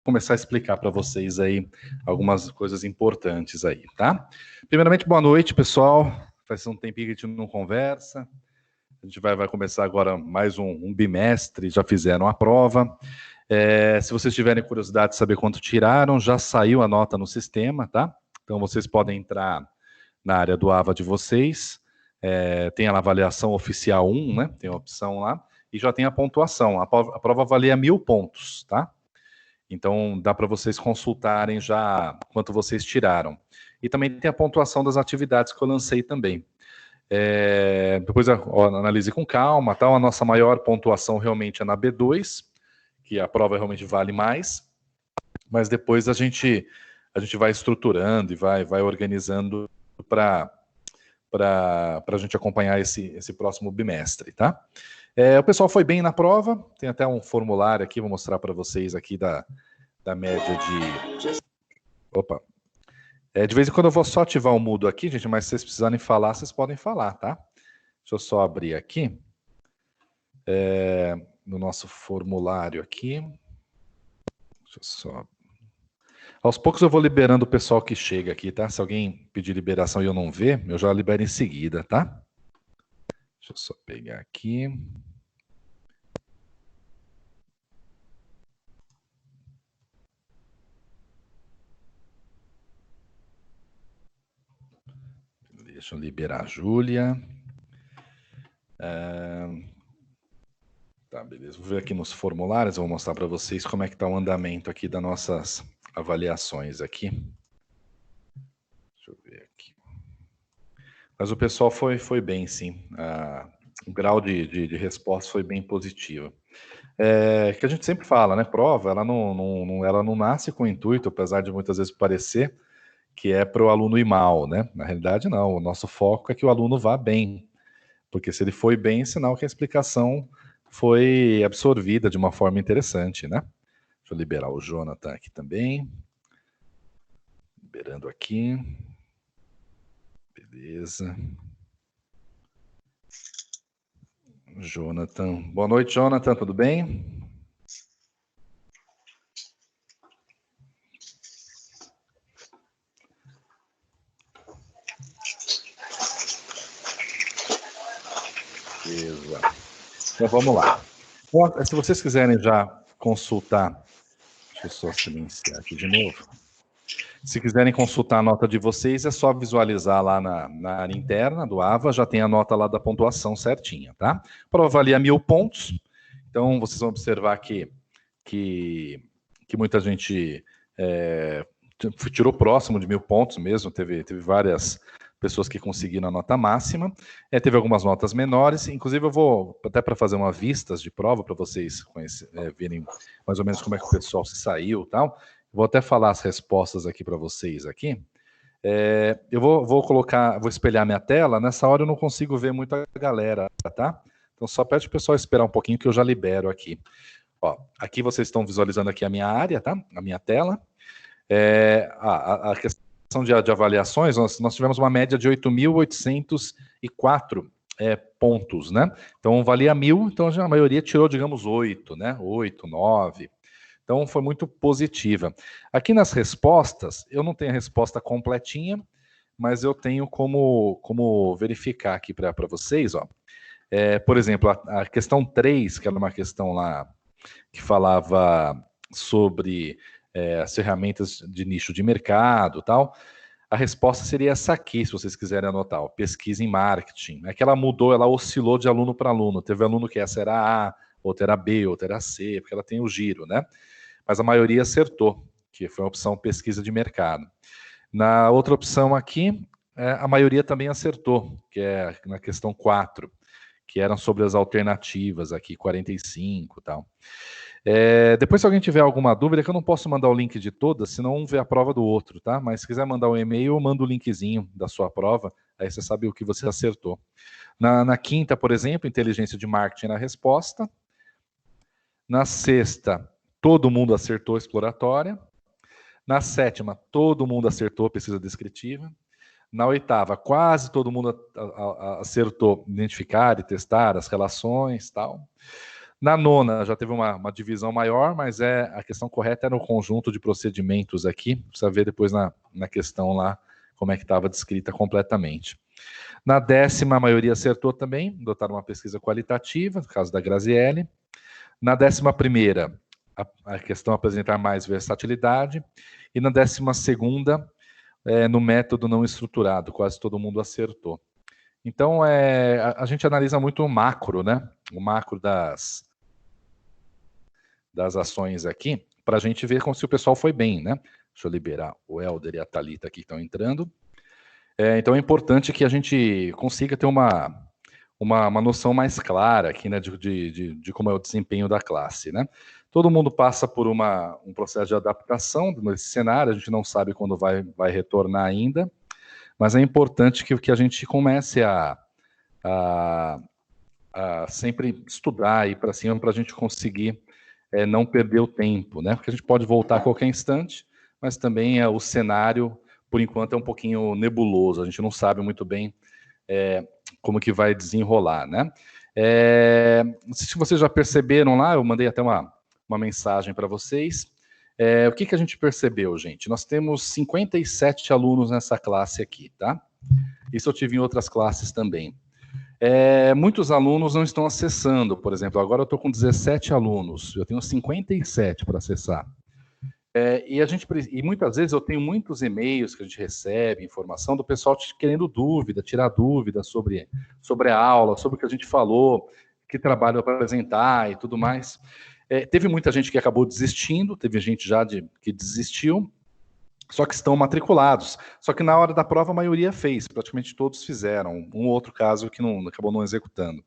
começar a explicar para vocês aí algumas coisas importantes aí, tá? Primeiramente, boa noite, pessoal. Faz um tempinho que a gente não conversa. A gente vai começar agora mais um bimestre, já fizeram a prova. Se vocês tiverem curiosidade de saber quanto tiraram, já saiu a nota no sistema, tá? Então vocês podem entrar na área do AVA de vocês, tem a avaliação oficial 1, né? Tem a opção lá, e já tem a pontuação. A prova avalia 1000 pontos, tá? Então, dá para vocês consultarem já quanto vocês tiraram. E também tem a pontuação das atividades que eu lancei também. Depois analise com calma, tal. A nossa maior pontuação realmente é na B2, que a prova realmente vale mais, mas depois a gente vai estruturando e vai organizando para a gente acompanhar esse próximo bimestre, tá? O pessoal foi bem na prova, tem até um formulário aqui, vou mostrar para vocês aqui da média de... Opa! De vez em quando eu vou só ativar o mudo aqui, gente, mas se vocês precisarem falar, vocês podem falar, tá? Deixa eu só abrir aqui. No nosso formulário aqui. Deixa eu só... Aos poucos eu vou liberando o pessoal que chega aqui, tá? Se alguém pedir liberação e eu não ver, eu já libero em seguida, tá? Deixa eu só pegar aqui. Deixa eu liberar a Júlia. Tá, beleza. Vou ver aqui nos formulários, vou mostrar para vocês como é que está o andamento aqui das nossas avaliações aqui. Deixa eu ver aqui. Mas o pessoal foi bem, sim. O grau de resposta foi bem positivo. Que a gente sempre fala, né? Prova, ela não nasce com o intuito, apesar de muitas vezes parecer que é para o aluno ir mal, né? Na realidade, não. O nosso foco é que o aluno vá bem. Porque se ele foi bem, é sinal que a explicação foi absorvida de uma forma interessante, né? Deixa eu liberar o Jonathan aqui também. Liberando aqui. Beleza. Jonathan. Boa noite, Jonathan. Tudo bem? Beleza. Então vamos lá. Bom, se vocês quiserem já consultar, deixa eu só silenciar aqui de novo. Se quiserem consultar a nota de vocês, é só visualizar lá na área interna do AVA, já tem a nota lá da pontuação certinha, tá? Para avaliar 1000 pontos, então vocês vão observar que muita gente tirou próximo de 1000 pontos mesmo, teve várias pessoas que conseguiram a nota máxima, teve algumas notas menores, inclusive eu vou, até para fazer uma vistas de prova, para vocês verem mais ou menos como é que o pessoal se saiu e tal. Vou até falar as respostas aqui para vocês aqui. Eu vou espelhar minha tela. Nessa hora eu não consigo ver muita galera, tá? Então só pede o pessoal esperar um pouquinho que eu já libero aqui. Ó, aqui vocês estão visualizando aqui a minha área, tá? A minha tela. A questão de avaliações, nós tivemos uma média de 8.804 pontos, né? Então valia 1000, então a maioria tirou, digamos, 8, né? 8, 9. Então, foi muito positiva. Aqui nas respostas, eu não tenho a resposta completinha, mas eu tenho como verificar aqui para vocês. Ó. Por exemplo, a questão 3, que era uma questão lá que falava sobre as ferramentas de nicho de mercado e tal, a resposta seria essa aqui, se vocês quiserem anotar, ó, pesquisa em marketing. É que ela mudou, ela oscilou de aluno para aluno. Teve aluno que essa era A, outra era B, outra era C, porque ela tem o giro, né? Mas a maioria acertou, que foi a opção pesquisa de mercado. Na outra opção aqui, a maioria também acertou, que é na questão 4, que eram sobre as alternativas aqui, 45 e tal. Depois, se alguém tiver alguma dúvida, que eu não posso mandar o link de todas, senão um vê a prova do outro, tá? Mas se quiser mandar um e-mail, eu mando o linkzinho da sua prova, aí você sabe o que você acertou. Na quinta, por exemplo, inteligência de marketing na resposta. Na sexta, todo mundo acertou a exploratória. Na sétima, todo mundo acertou a pesquisa descritiva. Na oitava, quase todo mundo acertou identificar e testar as relações, tal. Na nona já teve uma divisão maior, mas a questão correta era o conjunto de procedimentos aqui. Precisa ver depois na questão lá como é que estava descrita completamente. Na décima, a maioria acertou também, adotaram uma pesquisa qualitativa, no caso da Grazielli. Na 11ª, a questão apresentar mais versatilidade. E na 12ª, no método não estruturado, quase todo mundo acertou. Então, a gente analisa muito o macro, né? O macro das ações aqui, para a gente ver como se o pessoal foi bem, né? Deixa eu liberar o Helder e a Thalita aqui que estão entrando. Então é importante que a gente consiga ter uma noção mais clara aqui, né, de como é o desempenho da classe, né? Todo mundo passa por um processo de adaptação nesse cenário, a gente não sabe quando vai retornar ainda, mas é importante que a gente comece a sempre estudar e ir para cima para a gente conseguir não perder o tempo, né? Porque a gente pode voltar a qualquer instante, mas também o cenário, por enquanto, é um pouquinho nebuloso, a gente não sabe muito bem como que vai desenrolar, né? Se vocês já perceberam lá, eu mandei até uma mensagem para vocês. O que a gente percebeu, gente? Nós temos 57 alunos nessa classe aqui, tá? Isso eu tive em outras classes também. Muitos alunos não estão acessando, por exemplo, agora eu estou com 17 alunos, eu tenho 57 para acessar. E muitas vezes eu tenho muitos e-mails que a gente recebe, informação do pessoal querendo tirar dúvida sobre a aula, sobre o que a gente falou, que trabalho para apresentar e tudo mais. Teve muita gente que acabou desistindo, teve gente já que desistiu, só que estão matriculados. Só que na hora da prova a maioria fez, praticamente todos fizeram. Um outro caso que acabou não executando.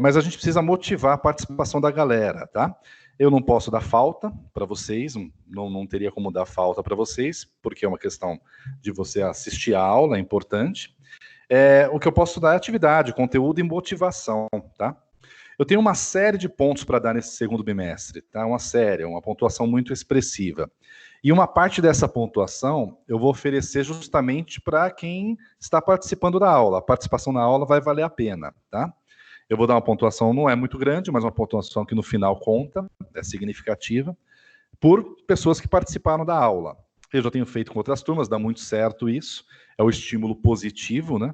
Mas a gente precisa motivar a participação da galera, tá? Eu não posso dar falta para vocês, não teria como dar falta para vocês, porque é uma questão de você assistir a aula, é importante. O que eu posso dar é atividade, conteúdo e motivação, tá? Eu tenho uma série de pontos para dar nesse segundo bimestre, tá? Uma pontuação muito expressiva. E uma parte dessa pontuação eu vou oferecer justamente para quem está participando da aula. A participação na aula vai valer a pena, tá? Eu vou dar uma pontuação, não é muito grande, mas uma pontuação que no final conta, é significativa, por pessoas que participaram da aula. Eu já tenho feito com outras turmas, dá muito certo isso, é o estímulo positivo, né?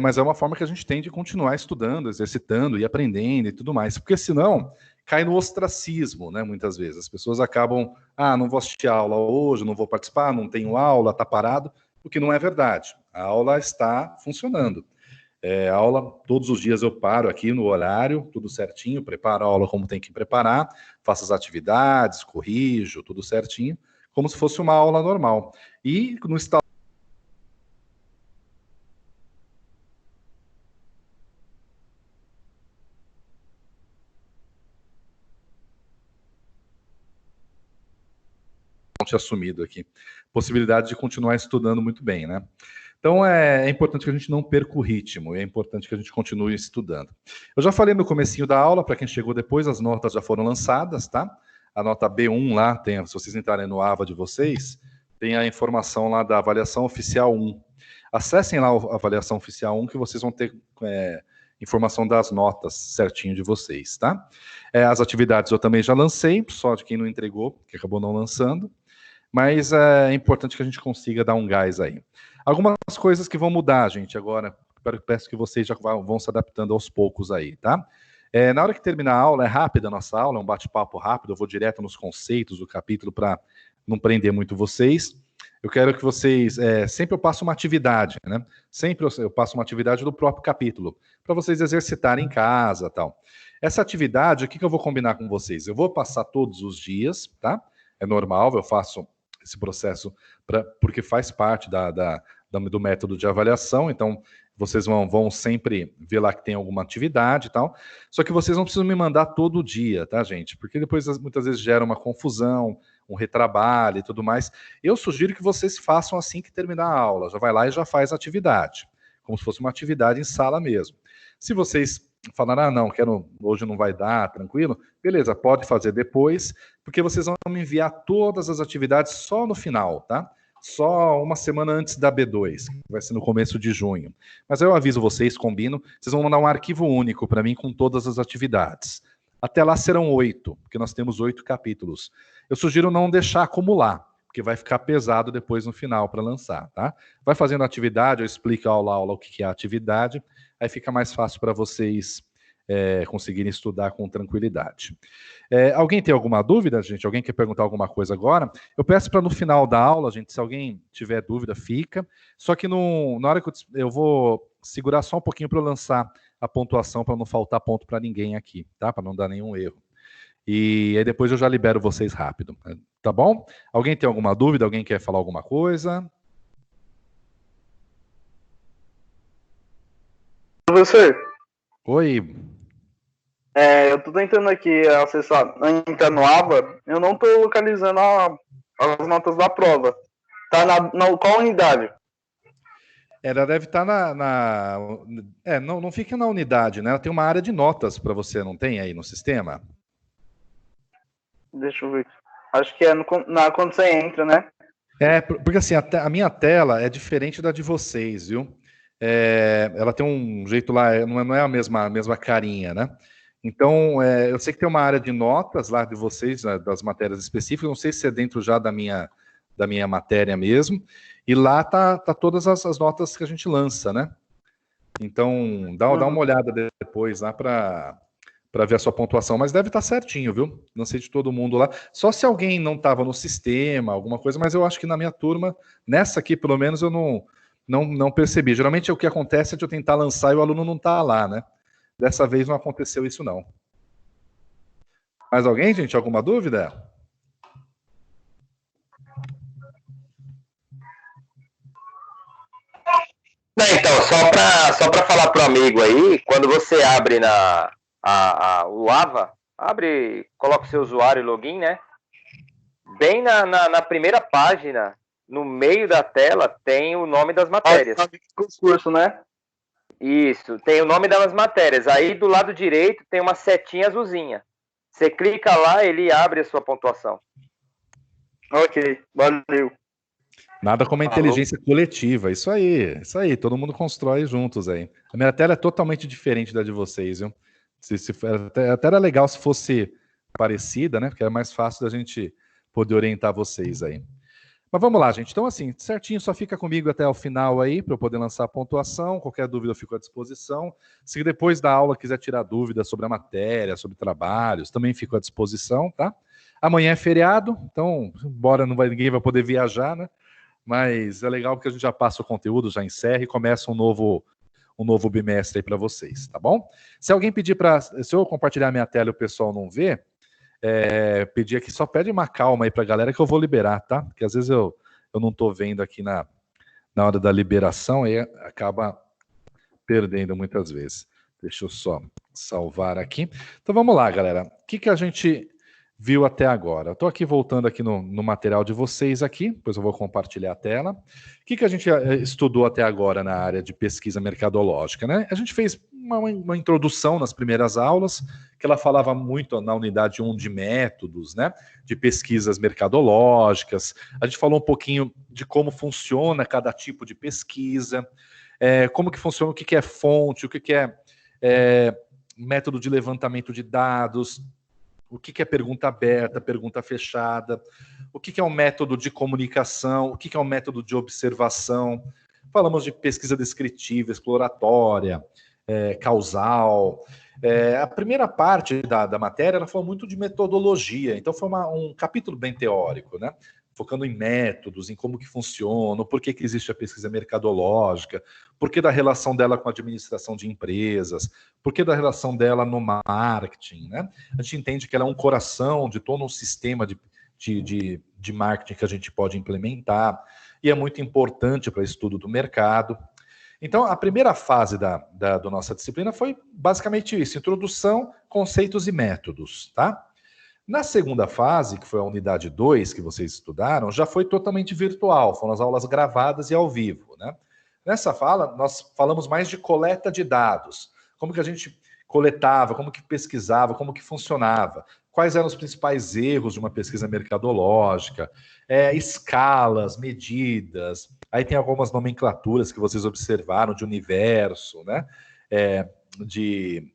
Mas é uma forma que a gente tem de continuar estudando, exercitando e aprendendo e tudo mais, porque senão cai no ostracismo, né? Muitas vezes as pessoas acabam, não vou assistir a aula hoje, não vou participar, não tenho aula, está parado, o que não é verdade. A aula está funcionando. A aula, todos os dias eu paro aqui no horário, tudo certinho, preparo a aula como tem que preparar, faço as atividades, corrijo, tudo certinho, como se fosse uma aula normal. E no estado assumido aqui, possibilidade de continuar estudando muito bem, né? Então é importante que a gente não perca o ritmo, é importante que a gente continue estudando. Eu já falei no comecinho da aula, para quem chegou depois, as notas já foram lançadas, tá? A nota B1 lá, se vocês entrarem no AVA de vocês, tem a informação lá da avaliação oficial 1. Acessem lá a avaliação oficial 1 que vocês vão ter informação das notas certinho de vocês, tá? As atividades eu também já lancei, só de quem não entregou, que acabou não lançando. Mas é importante que a gente consiga dar um gás aí. Algumas coisas que vão mudar, gente, agora. Peço que vocês já vão se adaptando aos poucos aí, tá? Na hora que terminar a aula, é rápida a nossa aula, é um bate-papo rápido, eu vou direto nos conceitos do capítulo para não prender muito vocês. Eu quero que vocês... sempre eu passo uma atividade, né? Sempre eu passo uma atividade do próprio capítulo, para vocês exercitarem em casa e tal. Essa atividade, o que eu vou combinar com vocês? Eu vou passar todos os dias, tá? É normal, eu faço esse processo porque faz parte do método de avaliação, então vocês vão sempre ver lá que tem alguma atividade e tal, só que vocês não precisam me mandar todo dia, tá, gente? Porque depois muitas vezes gera uma confusão, um retrabalho e tudo mais. Eu sugiro que vocês façam assim que terminar a aula, já vai lá e já faz a atividade, como se fosse uma atividade em sala mesmo. Se vocês falaram, não, hoje não vai dar, tranquilo, beleza, pode fazer depois, porque vocês vão me enviar todas as atividades só no final, tá? só uma semana antes da B2, que vai ser no começo de junho. Mas eu aviso vocês, combino, vocês vão mandar um arquivo único para mim com todas as atividades. Até lá serão 8, porque nós temos 8 capítulos. Eu sugiro não deixar acumular, porque vai ficar pesado depois no final para lançar, tá? Vai fazendo atividade, eu explico aula a aula o que é a atividade, aí fica mais fácil para vocês conseguirem estudar com tranquilidade. Alguém tem alguma dúvida, gente? Alguém quer perguntar alguma coisa agora? Eu peço para no final da aula, gente, se alguém tiver dúvida, fica. Só que na hora que eu vou segurar só um pouquinho para lançar a pontuação, para não faltar ponto para ninguém aqui, tá? Para não dar nenhum erro. E aí depois eu já libero vocês rápido, tá bom? Alguém tem alguma dúvida? Alguém quer falar alguma coisa? Professor. Oi. Eu tô tentando aqui acessar, entrar no AVA, eu não tô localizando as notas da prova. Tá na qual unidade? Ela deve estar não fica na unidade, né? Ela tem uma área de notas para você, não tem aí no sistema? Deixa eu ver. Acho que é quando você entra, né? Porque assim, a minha tela é diferente da de vocês, viu? Ela tem um jeito lá, não é a mesma carinha, né? Então, eu sei que tem uma área de notas lá de vocês, né, das matérias específicas, não sei se é dentro já da minha matéria mesmo, e lá tá todas as notas que a gente lança, né? Então, dá uma olhada depois lá para ver a sua pontuação, mas deve estar certinho, viu? Não sei de todo mundo lá. Só se alguém não estava no sistema, alguma coisa, mas eu acho que na minha turma, nessa aqui pelo menos, eu não percebi. Geralmente o que acontece é de eu tentar lançar e o aluno não está lá, né? Dessa vez não aconteceu isso, não. Mais alguém, gente? Alguma dúvida? Então, só para falar pro amigo aí, quando você abre o AVA, coloca o seu usuário e login, né? Bem na primeira página, no meio da tela, tem o nome das matérias. Curso, né? Isso, tem o nome das matérias. Aí do lado direito tem uma setinha azulzinha. Você clica lá, ele abre a sua pontuação. Ok, valeu. Nada como a inteligência coletiva. Isso aí. Todo mundo constrói juntos aí. A minha tela é totalmente diferente da de vocês, viu? Até era legal se fosse parecida, né? Porque era mais fácil da gente poder orientar vocês aí. Mas vamos lá, gente. Então, assim, certinho, só fica comigo até o final aí, para eu poder lançar a pontuação. Qualquer dúvida eu fico à disposição. Se depois da aula quiser tirar dúvidas sobre a matéria, sobre trabalhos, também fico à disposição, tá? Amanhã é feriado, então, embora ninguém vai poder viajar, né? Mas é legal porque a gente já passa o conteúdo, já encerra e começa um novo bimestre aí para vocês, tá bom? Se alguém pedir se eu compartilhar minha tela e o pessoal não vê, pedir aqui, só pede uma calma aí pra galera que eu vou liberar, tá? Porque às vezes eu não tô vendo aqui na hora da liberação e acaba perdendo muitas vezes. Deixa eu só salvar aqui. Então vamos lá, galera. O que a gente viu até agora? Eu tô aqui voltando aqui no material de vocês aqui, depois eu vou compartilhar a tela. O que a gente estudou até agora na área de pesquisa mercadológica, né? A gente fez uma introdução nas primeiras aulas, que ela falava muito na unidade 1 de métodos, né? De pesquisas mercadológicas. A gente falou um pouquinho de como funciona cada tipo de pesquisa, como que funciona, o que é fonte, o que é método de levantamento de dados, o que é pergunta aberta, pergunta fechada, o que é um método de comunicação, o que é um método de observação. Falamos de pesquisa descritiva, exploratória, causal. A primeira parte da matéria ela falou muito de metodologia, então foi um capítulo bem teórico, né? Focando em métodos, em como que funciona, por que existe a pesquisa mercadológica, por que da relação dela com a administração de empresas, por que da relação dela no marketing, né? A gente entende que ela é um coração de todo um sistema de marketing que a gente pode implementar, e é muito importante para o estudo do mercado. Então, a primeira fase da nossa disciplina foi basicamente isso, introdução, conceitos e métodos, tá? Na segunda fase, que foi a unidade 2 que vocês estudaram, já foi totalmente virtual, foram as aulas gravadas e ao vivo, né? Nessa fala, nós falamos mais de coleta de dados, como que a gente coletava, como que pesquisava, como que funcionava, quais eram os principais erros de uma pesquisa mercadológica, escalas, medidas, aí tem algumas nomenclaturas que vocês observaram de universo, né? De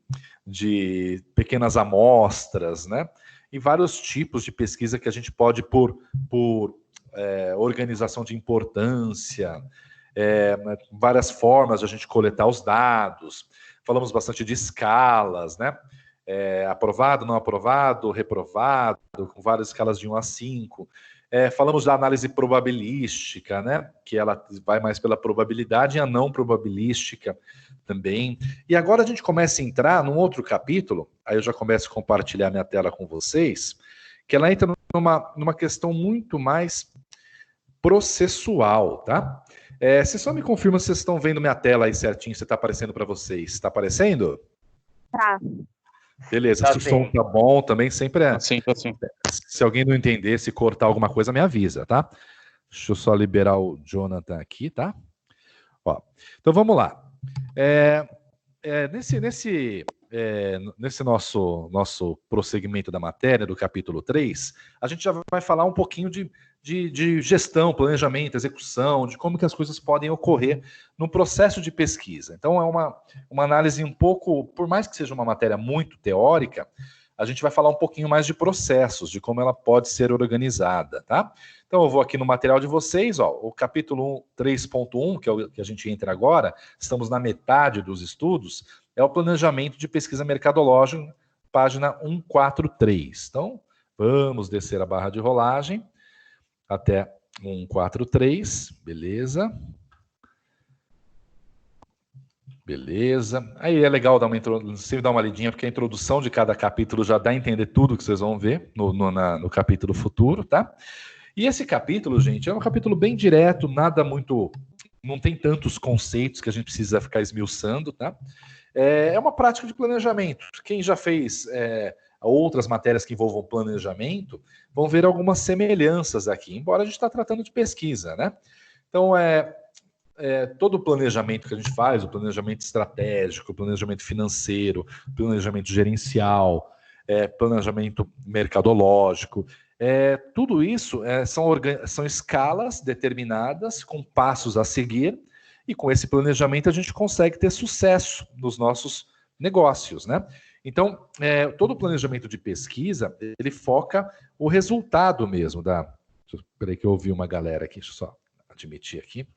pequenas amostras, né? E vários tipos de pesquisa que a gente pode, por organização de importância, várias formas de a gente coletar os dados. Falamos bastante de escalas, né? Aprovado, não aprovado, reprovado, com várias escalas de 1 a 5. Falamos da análise probabilística, né? Que ela vai mais pela probabilidade, e a não probabilística também. E agora a gente começa a entrar num outro capítulo, aí eu já começo a compartilhar minha tela com vocês, que ela entra numa questão muito mais processual, tá? Vocês só me confirmam se vocês estão vendo minha tela aí certinho, se está aparecendo para vocês. Está aparecendo? Tá. Beleza, se o som tá bom também, sempre Sim. Se alguém não entender, se cortar alguma coisa, me avisa, tá? Deixa eu só liberar o Jonathan aqui, tá? Ó, então vamos lá. Nesse nosso prosseguimento da matéria, do capítulo 3, a gente já vai falar um pouquinho de gestão, planejamento, execução, de como que as coisas podem ocorrer no processo de pesquisa. Então, é uma análise um pouco, por mais que seja uma matéria muito teórica, a gente vai falar um pouquinho mais de processos, de como ela pode ser organizada, tá? Então, eu vou aqui no material de vocês, ó, o capítulo 3.1, que é o que a gente entra agora, estamos na metade dos estudos, é o planejamento de pesquisa mercadológica, página 143. Então, vamos descer a barra de rolagem até 143, beleza. Beleza. Aí é legal sempre dar uma lidinha, porque a introdução de cada capítulo já dá a entender tudo que vocês vão ver no capítulo futuro, tá? E esse capítulo, gente, é um capítulo bem direto, nada muito... Não tem tantos conceitos que a gente precisa ficar esmiuçando, tá? É uma prática de planejamento. Quem já fez outras matérias que envolvam planejamento, vão ver algumas semelhanças aqui, embora a gente está tratando de pesquisa, né? Então, todo o planejamento que a gente faz, o planejamento estratégico, o planejamento financeiro, planejamento gerencial, planejamento mercadológico, tudo isso são escalas determinadas, com passos a seguir, e com esse planejamento a gente consegue ter sucesso nos nossos negócios, né? Então, todo o planejamento de pesquisa, ele foca o resultado mesmo da... Espera aí que eu ouvi uma galera aqui, deixa eu só admitir aqui.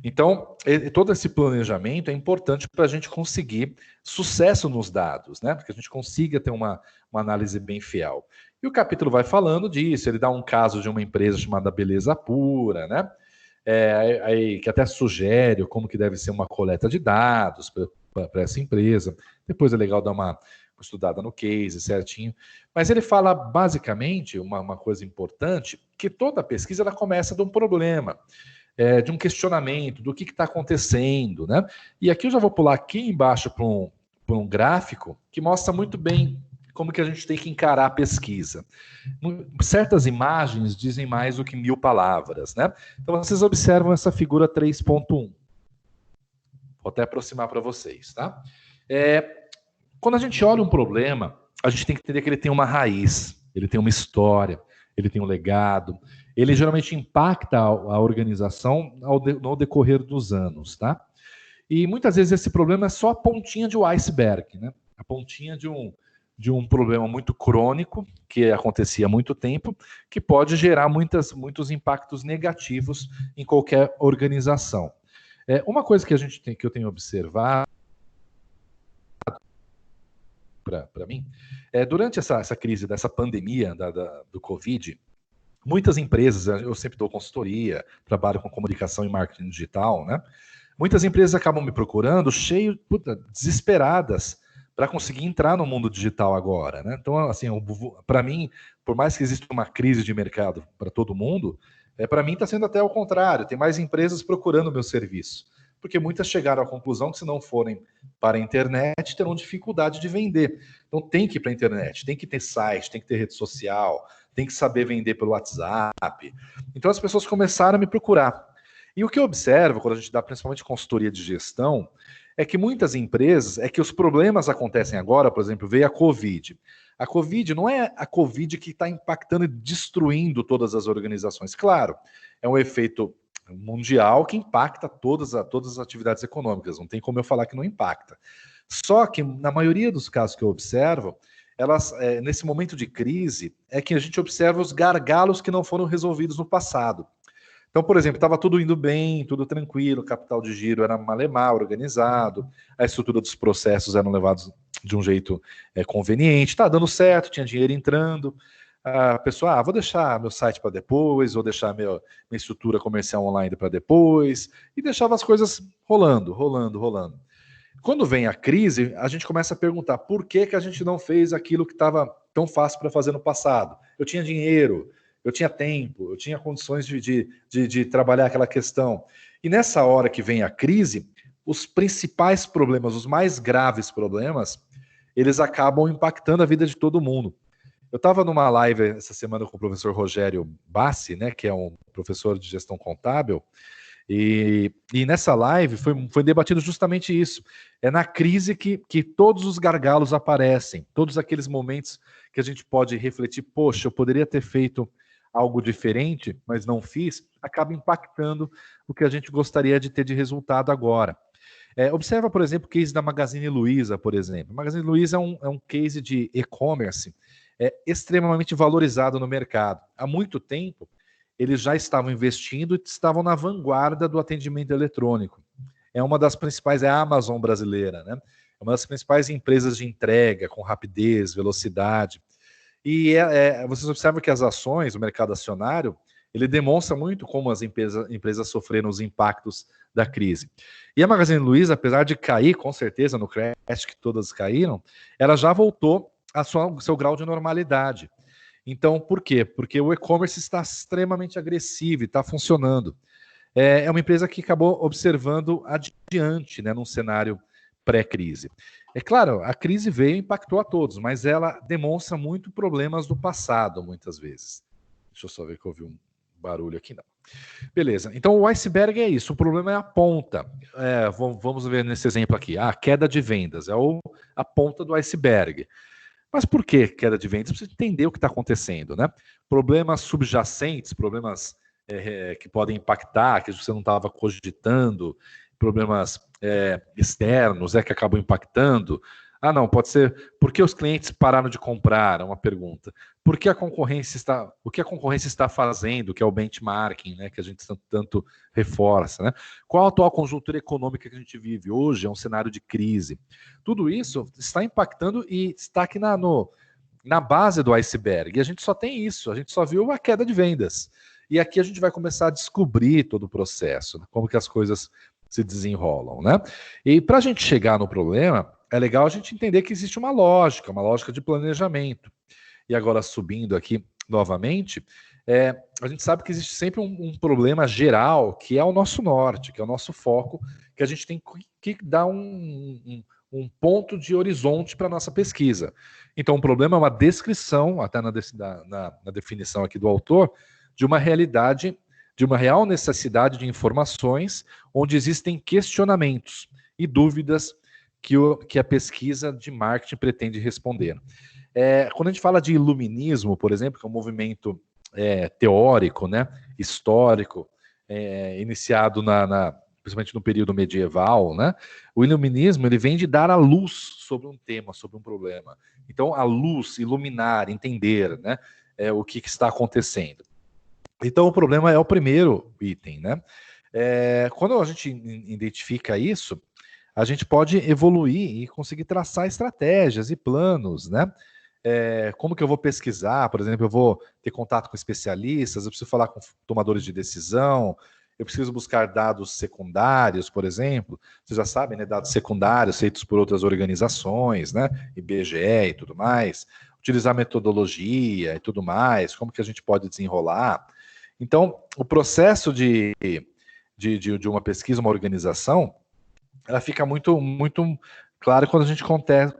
Então, todo esse planejamento é importante para a gente conseguir sucesso nos dados, né? Porque a gente consiga ter uma análise bem fiel. E o capítulo vai falando disso, ele dá um caso de uma empresa chamada Beleza Pura, né? Que até sugere como que deve ser uma coleta de dados para essa empresa. Depois é legal dar uma estudada no case certinho. Mas ele fala basicamente uma coisa importante, que toda pesquisa ela começa de um problema, de um questionamento, do que está acontecendo, né? E aqui eu já vou pular aqui embaixo para um gráfico que mostra muito bem como que a gente tem que encarar a pesquisa. Certas imagens dizem mais do que 1000 palavras, né? Então vocês observam essa figura 3.1. Vou até aproximar para vocês, tá? Quando a gente olha um problema, a gente tem que entender que ele tem uma raiz, ele tem uma história, ele tem um legado, ele geralmente impacta a organização no decorrer dos anos, tá? E muitas vezes esse problema é só a pontinha de um iceberg, né? A pontinha de um problema muito crônico, que acontecia há muito tempo, que pode gerar muitos impactos negativos em qualquer organização. Uma coisa que eu tenho observado para mim, durante essa crise, dessa pandemia do Covid, muitas empresas, eu sempre dou consultoria, trabalho com comunicação e marketing digital, né? Muitas empresas acabam me procurando desesperadas para conseguir entrar no mundo digital agora, né? Então, assim, para mim, por mais que exista uma crise de mercado para todo mundo, para mim está sendo até o contrário, tem mais empresas procurando o meu serviço, porque muitas chegaram à conclusão que se não forem para a internet, terão dificuldade de vender. Então tem que ir para a internet, tem que ter site, tem que ter rede social, tem que saber vender pelo WhatsApp. Então as pessoas começaram a me procurar. E o que eu observo, quando a gente dá principalmente consultoria de gestão, é que muitas empresas, é que os problemas acontecem agora, por exemplo, veio a Covid. A Covid não é a Covid que está impactando e destruindo todas as organizações. Claro, é um efeito mundial que impacta todas as atividades econômicas, não tem como eu falar que não impacta. Só que, na maioria dos casos que eu observo, elas, nesse momento de crise, é que a gente observa os gargalos que não foram resolvidos no passado. Então, por exemplo, estava tudo indo bem, tudo tranquilo, o capital de giro era malemar, organizado, a estrutura dos processos eram levados de um jeito conveniente, está dando certo, tinha dinheiro entrando. A pessoa, vou deixar meu site para depois, vou deixar minha estrutura comercial online para depois, e deixava as coisas rolando. Quando vem a crise, a gente começa a perguntar por que a gente não fez aquilo que estava tão fácil para fazer no passado. Eu tinha dinheiro, eu tinha tempo, eu tinha condições de trabalhar aquela questão. E nessa hora que vem a crise, os principais problemas, os mais graves problemas, eles acabam impactando a vida de todo mundo. Eu estava numa live essa semana com o professor Rogério Bassi, né, que é um professor de gestão contábil, e nessa live foi debatido justamente isso. É na crise que todos os gargalos aparecem, todos aqueles momentos que a gente pode refletir, poxa, eu poderia ter feito algo diferente, mas não fiz, acaba impactando o que a gente gostaria de ter de resultado agora. Observa, por exemplo, o case da Magazine Luiza, por exemplo. A Magazine Luiza é um case de e-commerce extremamente valorizado no mercado. Há muito tempo, eles já estavam investindo e estavam na vanguarda do atendimento eletrônico. É uma das principais, é a Amazon brasileira, né? É uma das principais empresas de entrega, com rapidez, velocidade. E vocês observam que as ações, o mercado acionário, ele demonstra muito como as empresas sofreram os impactos da crise. E a Magazine Luiza, apesar de cair, com certeza, no crash que todas caíram, ela já voltou ao seu grau de normalidade. Então, por quê? Porque o e-commerce está extremamente agressivo e está funcionando. É uma empresa que acabou observando adiante, né, num cenário pré-crise. É claro, a crise veio e impactou a todos, mas ela demonstra muito problemas do passado, muitas vezes. Deixa eu só ver que eu ouvi um barulho aqui, não. Beleza, então o iceberg é isso, o problema é a ponta. Vamos ver nesse exemplo aqui, a queda de vendas, a ponta do iceberg. Mas por que queda de vendas? Você precisa entender o que está acontecendo, né? Problemas subjacentes, problemas que podem impactar, que você não estava cogitando, problemas externos que acabam impactando. Não, pode ser por que os clientes pararam de comprar, é uma pergunta. Por que o que a concorrência está fazendo, que é o benchmarking, né, que a gente tanto reforça, né? Qual a atual conjuntura econômica que a gente vive hoje? É um cenário de crise. Tudo isso está impactando e está aqui na base do iceberg. E a gente só tem isso, a gente só viu a queda de vendas. E aqui a gente vai começar a descobrir todo o processo, né, como que as coisas se desenrolam, né? E para a gente chegar no problema, é legal a gente entender que existe uma lógica de planejamento. E agora, subindo aqui novamente, a gente sabe que existe sempre um problema geral, que é o nosso norte, que é o nosso foco, que a gente tem que dar um ponto de horizonte para a nossa pesquisa. Então, o problema é uma descrição, até na definição aqui do autor, de uma realidade, de uma real necessidade de informações, onde existem questionamentos e dúvidas que a pesquisa de marketing pretende responder. Quando a gente fala de iluminismo, por exemplo, que é um movimento teórico, né, histórico, iniciado principalmente no período medieval, né, o iluminismo ele vem de dar a luz sobre um tema, sobre um problema. Então, a luz, iluminar, entender, né, o que está acontecendo. Então, o problema é o primeiro item, né? Quando a gente identifica isso, a gente pode evoluir e conseguir traçar estratégias e planos, né? Como que eu vou pesquisar? Por exemplo, eu vou ter contato com especialistas, eu preciso falar com tomadores de decisão, eu preciso buscar dados secundários, por exemplo. Vocês já sabem, né? Dados secundários feitos por outras organizações, né? IBGE e tudo mais. Utilizar metodologia e tudo mais, como que a gente pode desenrolar. Então, o processo de uma pesquisa, uma organização, ela fica muito, muito clara quando a gente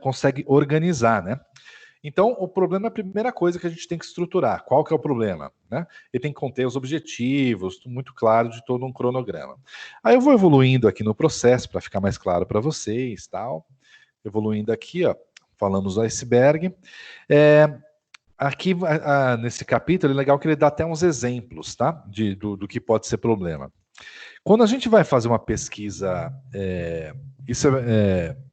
consegue organizar, né? Então, o problema é a primeira coisa que a gente tem que estruturar. Qual que é o problema? Né? Ele tem que conter os objetivos, muito claro de todo um cronograma. Aí eu vou evoluindo aqui no processo para ficar mais claro para vocês, tal. Evoluindo aqui, ó, falamos do iceberg. Aqui, nesse capítulo, é legal que ele dá até uns exemplos, tá? Do que pode ser problema. Quando a gente vai fazer uma pesquisa,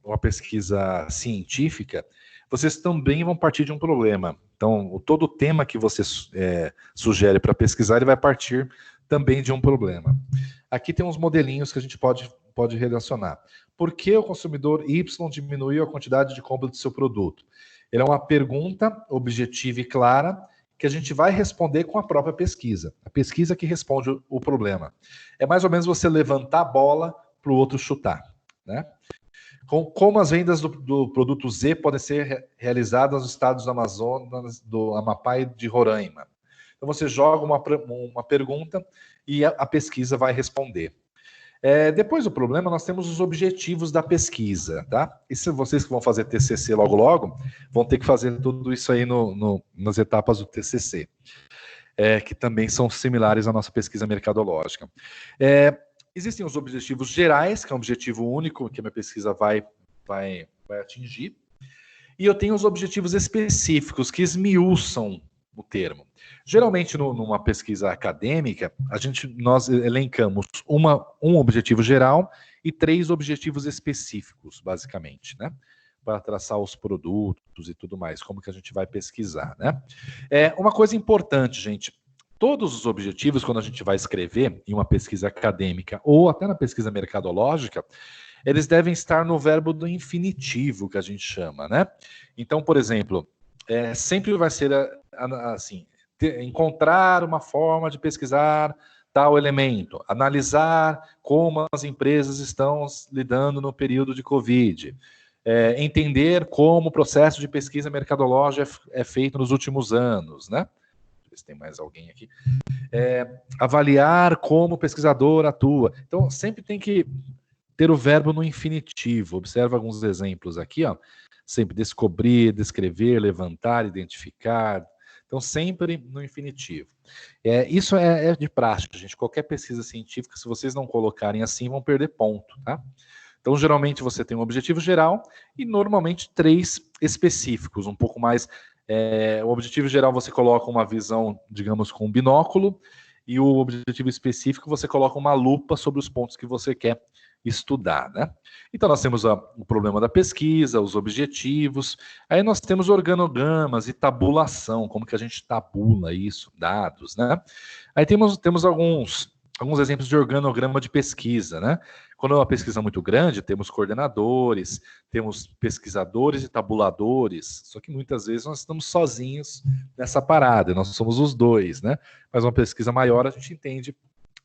uma pesquisa científica, vocês também vão partir de um problema. Então, todo o tema que você sugere para pesquisar, ele vai partir também de um problema. Aqui tem uns modelinhos que a gente pode relacionar. Por que o consumidor Y diminuiu a quantidade de compra do seu produto? Ele é uma pergunta objetiva e clara que a gente vai responder com a própria pesquisa. A pesquisa que responde o problema. É mais ou menos você levantar a bola para o outro chutar, né? Como as vendas do produto Z podem ser realizadas nos estados do Amazonas, do Amapá e de Roraima. Então você joga uma pergunta e a pesquisa vai responder. Depois do problema, nós temos os objetivos da pesquisa, tá? E se vocês que vão fazer TCC logo, vão ter que fazer tudo isso aí nas etapas do TCC, que também são similares à nossa pesquisa mercadológica. Existem os objetivos gerais, que é um objetivo único que a minha pesquisa vai atingir, e eu tenho os objetivos específicos, que esmiuçam o termo. Geralmente, numa pesquisa acadêmica, nós elencamos um objetivo geral e 3 objetivos específicos, basicamente, né? Para traçar os produtos e tudo mais, como que a gente vai pesquisar, né? Uma coisa importante, gente, todos os objetivos, quando a gente vai escrever em uma pesquisa acadêmica ou até na pesquisa mercadológica, eles devem estar no verbo do infinitivo, que a gente chama, né? Então, por exemplo, sempre vai ser assim, encontrar uma forma de pesquisar tal elemento, analisar como as empresas estão lidando no período de Covid, entender como o processo de pesquisa mercadológica é feito nos últimos anos, né? Se tem mais alguém aqui. Avaliar como o pesquisador atua. Então, sempre tem que ter o verbo no infinitivo. Observa alguns exemplos aqui, ó. Sempre descobrir, descrever, levantar, identificar. Então, sempre no infinitivo. Isso é de prática, gente. Qualquer pesquisa científica, se vocês não colocarem assim, vão perder ponto, tá? Então, geralmente, você tem um objetivo geral e, normalmente, 3 específicos, um pouco mais... o objetivo geral, você coloca uma visão, digamos, com um binóculo, e o objetivo específico, você coloca uma lupa sobre os pontos que você quer estudar, né? Então, nós temos o problema da pesquisa, os objetivos, aí nós temos organogramas e tabulação, como que a gente tabula isso, dados, né? Aí temos alguns exemplos de organograma de pesquisa, né? Quando é uma pesquisa muito grande, temos coordenadores, temos pesquisadores e tabuladores, só que muitas vezes nós estamos sozinhos nessa parada, nós somos os 2, né? Mas uma pesquisa maior, a gente entende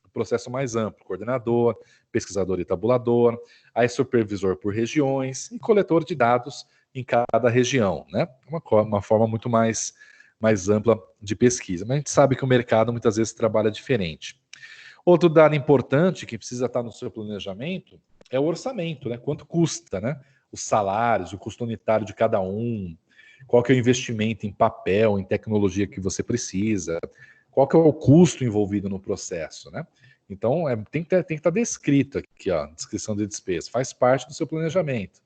o processo mais amplo, coordenador, pesquisador e tabulador, aí supervisor por regiões e coletor de dados em cada região, né? Uma forma muito mais ampla de pesquisa, mas a gente sabe que o mercado muitas vezes trabalha diferente. Outro dado importante que precisa estar no seu planejamento é o orçamento, né? Quanto custa, né? Os salários, o custo unitário de cada um, qual que é o investimento em papel, em tecnologia que você precisa, qual que é o custo envolvido no processo, né? Então, tem que estar descrito aqui, ó, descrição de despesa, faz parte do seu planejamento.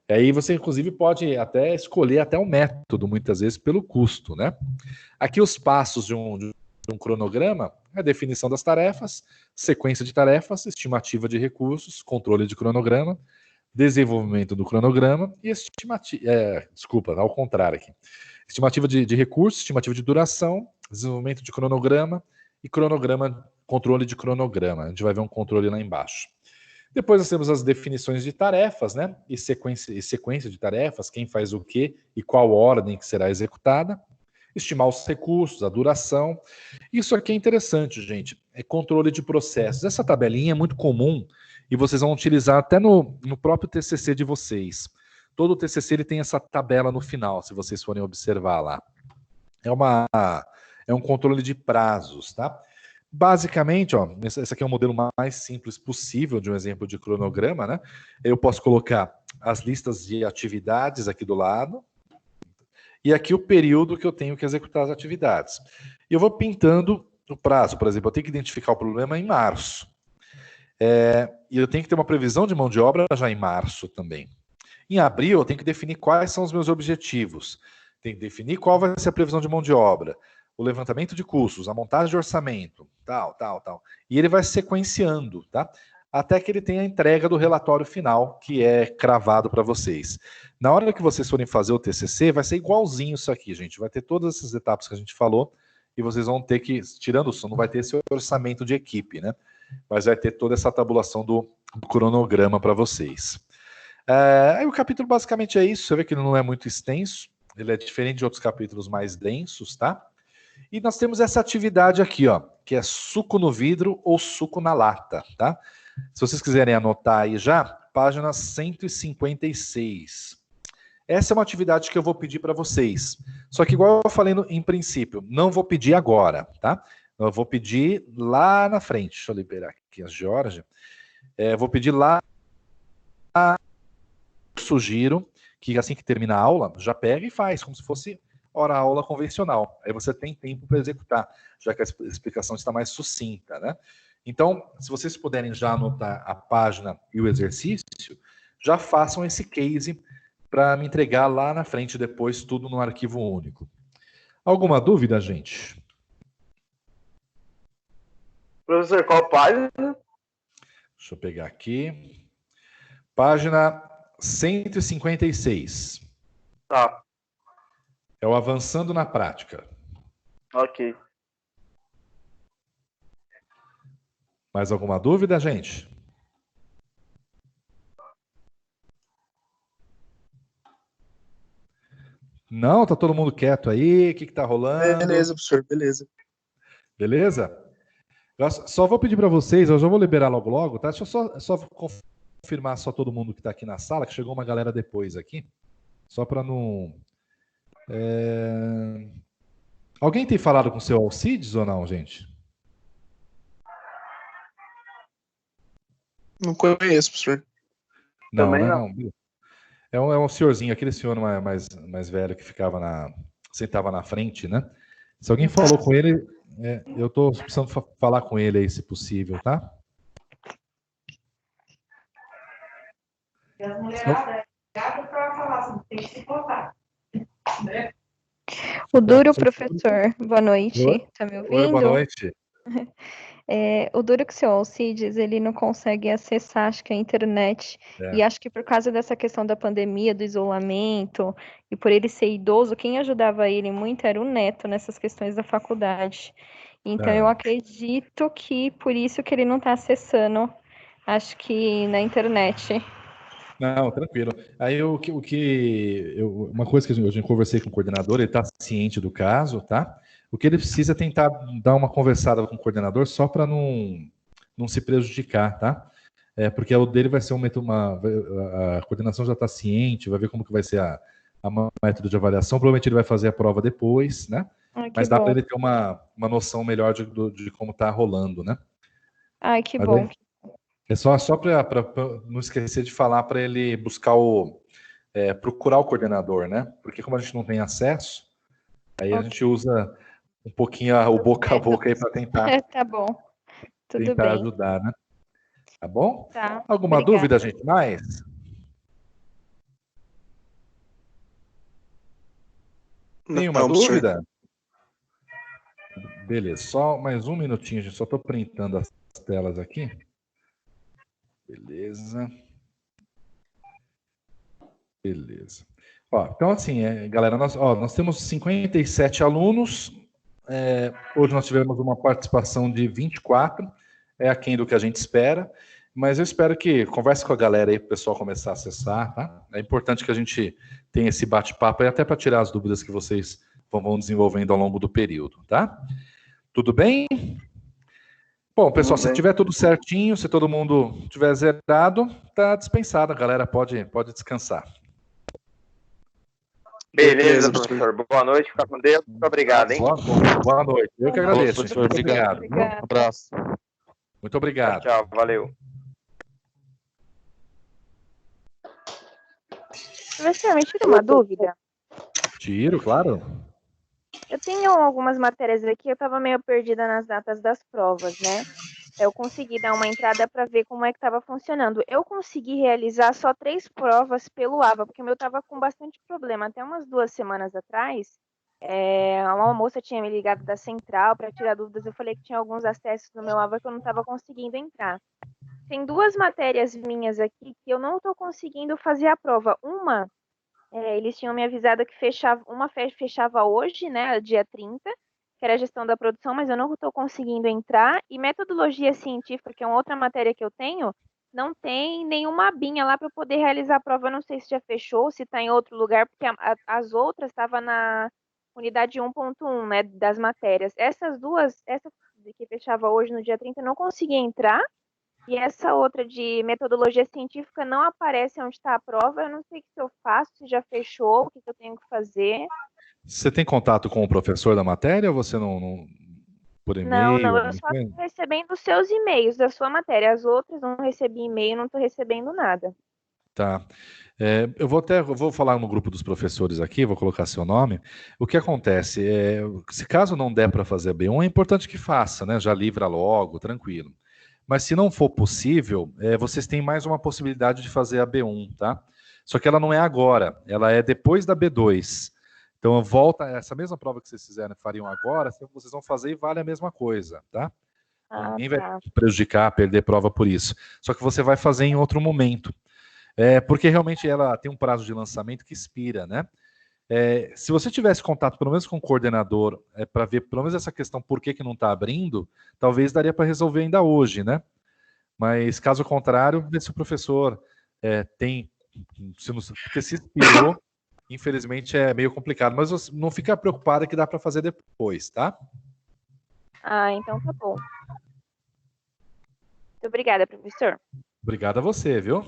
E aí você, inclusive, pode até escolher até um método, muitas vezes, pelo custo, né? Aqui os passos de um cronograma, a definição das tarefas, sequência de tarefas, estimativa de recursos, controle de cronograma, desenvolvimento do cronograma e ao contrário aqui. Estimativa de recursos, estimativa de duração, desenvolvimento de cronograma e controle de cronograma. A gente vai ver um controle lá embaixo. Depois nós temos as definições de tarefas, né? E sequência de tarefas, quem faz o quê e qual ordem que será executada. Estimar os recursos, a duração. Isso aqui é interessante, gente. É controle de processos. Essa tabelinha é muito comum e vocês vão utilizar até no próprio TCC de vocês. Todo o TCC ele tem essa tabela no final, se vocês forem observar lá. É um controle de prazos, tá? Basicamente, ó, esse aqui é o modelo mais simples possível de um exemplo de cronograma, né? Eu posso colocar as listas de atividades aqui do lado, e aqui o período que eu tenho que executar as atividades. E eu vou pintando o prazo. Por exemplo, eu tenho que identificar o problema em março. E eu tenho que ter uma previsão de mão de obra já em março também. Em abril, eu tenho que definir quais são os meus objetivos. Tenho que definir qual vai ser a previsão de mão de obra, o levantamento de custos, a montagem de orçamento, tal. E ele vai sequenciando, tá? Até que ele tenha a entrega do relatório final, que é cravado para vocês. Na hora que vocês forem fazer o TCC, vai ser igualzinho isso aqui, gente. Vai ter todas essas etapas que a gente falou, e vocês vão ter que, tirando o som, não vai ter esse orçamento de equipe, né? Mas vai ter toda essa tabulação do cronograma para vocês. Aí o capítulo basicamente é isso. Você vê que ele não é muito extenso, ele é diferente de outros capítulos mais densos, tá? E nós temos essa atividade aqui, ó, que é suco no vidro ou suco na lata, tá? Se vocês quiserem anotar aí já, página 156. Essa é uma atividade que eu vou pedir para vocês. Só que igual eu falei em princípio, não vou pedir agora, tá? Eu vou pedir lá na frente. Deixa eu liberar aqui a Georgia. Vou pedir lá. Sugiro que assim que termina a aula, já pega e faz, como se fosse hora-aula convencional. Aí você tem tempo para executar, já que a explicação está mais sucinta, né? Então, se vocês puderem já anotar a página e o exercício, já façam esse case para me entregar lá na frente depois, tudo no arquivo único. Alguma dúvida, gente? Professor, qual página? Deixa eu pegar aqui. Página 156. Tá. É o Avançando na Prática. Ok. Mais alguma dúvida, gente? Não? Tá todo mundo quieto aí? O que tá rolando? Beleza, professor, beleza. Beleza? Eu só vou pedir para vocês, eu já vou liberar logo, tá? Deixa eu só confirmar só todo mundo que tá aqui na sala, que chegou uma galera depois aqui. Só para não... Alguém tem falado com o seu Alcides ou não, gente? Não conheço, professor. Não, Também né? não. É um senhorzinho, aquele senhor mais velho que sentava na frente, né? Se alguém falou com ele, eu tô precisando falar com ele aí, se possível, tá? E as mulheradas para falar assim, tem que se contar. Né? O Duro, professor, boa noite. Oi? Tá me ouvindo? Oi, boa noite. O duro que o senhor Alcides, ele não consegue acessar, acho que a internet, e acho que por causa dessa questão da pandemia, do isolamento, e por ele ser idoso, quem ajudava ele muito era o neto nessas questões da faculdade. Então eu acredito que por isso que ele não está acessando, acho que na internet. Não, tranquilo. Aí uma coisa que eu já conversei com o coordenador, ele está ciente do caso, tá? O que ele precisa é tentar dar uma conversada com o coordenador só para não se prejudicar, tá? Porque o dele vai ser a coordenação já está ciente, vai ver como que vai ser a método de avaliação. Provavelmente ele vai fazer a prova depois, né? Mas dá para ele ter uma noção melhor de como está rolando, né? Ai, que bom. É só para não esquecer de falar para ele buscar procurar o coordenador, né? Porque como a gente não tem acesso, aí a gente usa um pouquinho o boca a boca aí para tentar, Tá bom. Tudo tentar bem. ajudar, né? Tá bom? Tá. Alguma Obrigada. dúvida, gente? Mais? Nenhuma dúvida? Beleza, só mais um minutinho, gente. Só estou printando as telas aqui. Beleza. Então, assim, galera, nós temos 57 alunos. Hoje nós tivemos uma participação de 24. É aquém do que a gente espera. Mas eu espero que converse com a galera aí para o pessoal começar a acessar, tá? É importante que a gente tenha esse bate-papo aí, até para tirar as dúvidas que vocês vão desenvolvendo ao longo do período, tá? Tudo bem? Bom, pessoal, se tiver tudo certinho, se todo mundo tiver zerado, tá dispensado, a galera pode descansar. Beleza, professor. Boa noite, fica com Deus. Muito obrigado, hein? Boa noite. Eu que agradeço. Professor, obrigado. Um abraço. Muito obrigado. Tchau, valeu. Professor, me tira uma dúvida. Tiro, claro. Eu tenho algumas matérias aqui, eu estava meio perdida nas datas das provas, né? Eu consegui dar uma entrada para ver como é que estava funcionando. Eu consegui realizar só 3 provas pelo AVA, porque o meu estava com bastante problema. Até umas 2 semanas atrás, uma moça tinha me ligado da central para tirar dúvidas. Eu falei que tinha alguns acessos no meu AVA que eu não estava conseguindo entrar. Tem 2 matérias minhas aqui que eu não estou conseguindo fazer a prova. Eles tinham me avisado que fechava hoje, né, dia 30, que era a gestão da produção, mas eu não estou conseguindo entrar. E metodologia científica, que é uma outra matéria que eu tenho, não tem nenhuma abinha lá para eu poder realizar a prova. Eu não sei se já fechou, se está em outro lugar, porque as outras estavam na unidade 1.1, né, das matérias. Essas duas, essa que fechava hoje no dia 30, eu não consegui entrar. E essa outra de metodologia científica não aparece onde está a prova. Eu não sei o que eu faço, se já fechou, o que eu tenho que fazer. Você tem contato com o professor da matéria ou você não por Não, e-mail? eu só estou recebendo os seus e-mails da sua matéria. As outras não recebi e-mail, não estou recebendo nada. Tá. Eu vou falar no grupo dos professores aqui, vou colocar seu nome. O que acontece? Se caso não der para fazer a B1, é importante que faça, né? Já livra logo, tranquilo. Mas se não for possível, vocês têm mais uma possibilidade de fazer a B1, tá? Só que ela não é agora, ela é depois da B2. Então volta essa mesma prova que vocês fariam agora, vocês vão fazer e vale a mesma coisa, tá? Ninguém vai prejudicar, perder prova por isso. Só que você vai fazer em outro momento. Porque realmente ela tem um prazo de lançamento que expira, né? Se você tivesse contato pelo menos com o coordenador para ver pelo menos essa questão por que não está abrindo, talvez daria para resolver ainda hoje, né? Mas caso contrário, ver se o professor tem, porque se expirou, infelizmente é meio complicado, mas não fica preocupada que dá para fazer depois, tá? Então tá bom. Muito obrigada, professor. Obrigado a você, viu?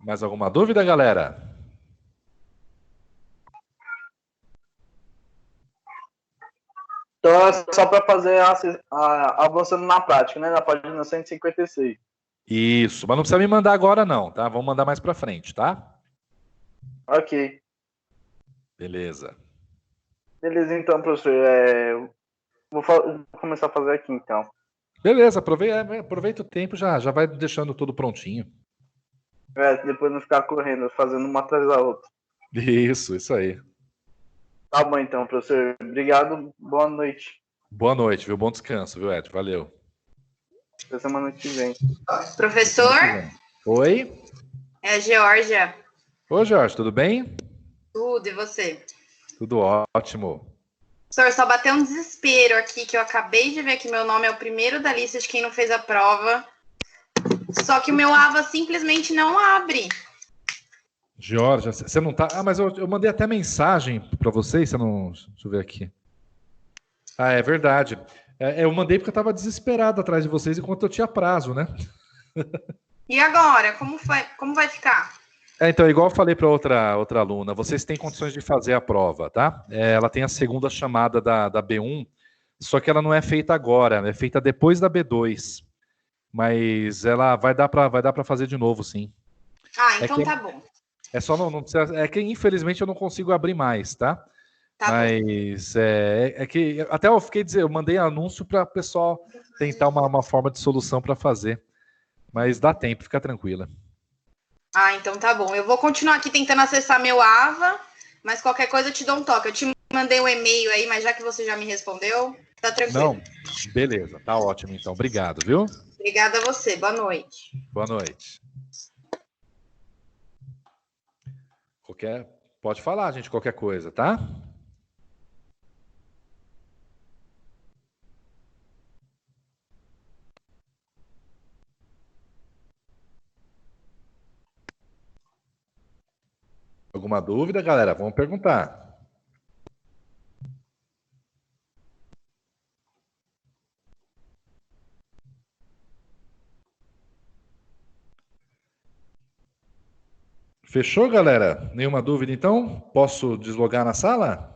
Mais alguma dúvida, galera? Então é só para fazer avançando na prática, né? Na página 156. Isso, mas não precisa me mandar agora não, tá? Vamos mandar mais para frente, tá? Ok. Beleza. Beleza, então, professor. Vou começar a fazer aqui, então. Beleza, aproveita o tempo, já vai deixando tudo prontinho. Depois não ficar correndo, fazendo uma atrás da outra. Isso aí. Tá bom, então, professor. Obrigado, boa noite. Boa noite, viu? Bom descanso, viu, Ed? Valeu. Até semana que vem. Professor? Oi? É a Geórgia. Oi, Jorge, tudo bem? Tudo, e você? Tudo ótimo. Professor, só bateu um desespero aqui, que eu acabei de ver que meu nome é o primeiro da lista de quem não fez a prova. Só que o meu AVA simplesmente não abre. Georgia, você não tá... mas eu mandei até mensagem para vocês, você não... Deixa eu ver aqui. É verdade. Eu mandei porque eu estava desesperado atrás de vocês enquanto eu tinha prazo, né? E agora? Como vai ficar? Então, igual eu falei para outra aluna, vocês têm condições de fazer a prova, tá? Ela tem a segunda chamada da B1, só que ela não é feita agora, é feita depois da B2. Mas ela vai dar para fazer de novo, sim. Então tá bom. É só não precisa. É que infelizmente eu não consigo abrir mais, tá? Mas que até eu mandei anúncio para o pessoal tentar uma forma de solução para fazer. Mas dá tempo, fica tranquila. Então tá bom. Eu vou continuar aqui tentando acessar meu AVA, mas qualquer coisa eu te dou um toque. Eu te mandei um e-mail aí, mas já que você já me respondeu, tá tranquilo. Não, beleza, tá ótimo então. Obrigado, viu? Obrigada a você. Boa noite. Boa noite. Pode falar, gente, qualquer coisa, tá? Alguma dúvida, galera? Vamos perguntar. Fechou, galera? Nenhuma dúvida, então? Posso deslogar na sala?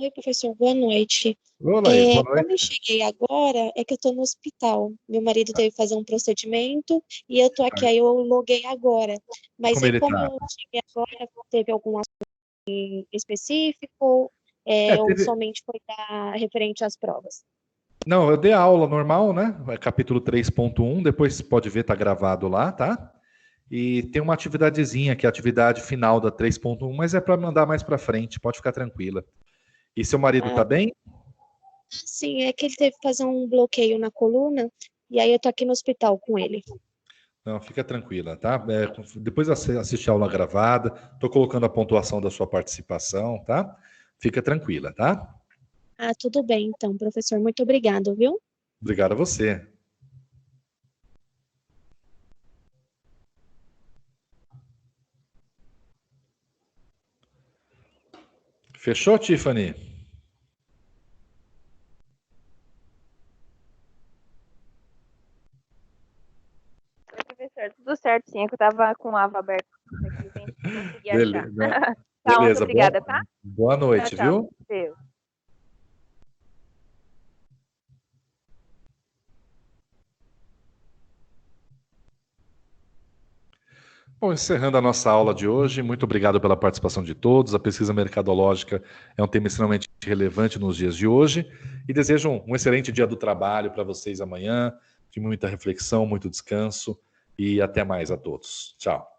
Oi, professor, boa noite. Olá, Laís, boa Como eu noite. cheguei agora, é que eu tô no hospital. Meu marido teve que fazer um procedimento e eu tô aqui, aí eu loguei agora. Mas Como aí, ele como tá? eu cheguei agora, teve algum assunto específico, ou Teve... somente foi referente às provas? Não, eu dei a aula normal, né? É capítulo 3.1, depois você pode ver, tá gravado lá, tá? E tem uma atividadezinha, que é a atividade final da 3.1, mas é para mandar mais para frente, pode ficar tranquila. E seu marido tá Ah, bem? sim, é que ele teve que fazer um bloqueio na coluna, e aí eu tô aqui no hospital com ele. Não, fica tranquila, tá? Depois assiste a aula gravada, tô colocando a pontuação da sua participação, tá? Fica tranquila, tá? Ah, tudo bem, então, professor, muito obrigado, viu? Obrigado a você. Fechou, Tiffany? Oi, professor, tudo certo, sim. É que eu tava com o Ava aberto aqui, nem consegui achar. Beleza. Tá, muito Beleza. obrigada, tá? Boa Tchau, noite, tchau. viu? Deus. Bom, encerrando a nossa aula de hoje, muito obrigado pela participação de todos. A pesquisa mercadológica é um tema extremamente relevante nos dias de hoje e desejo um excelente dia do trabalho para vocês amanhã, de muita reflexão, muito descanso e até mais a todos. Tchau.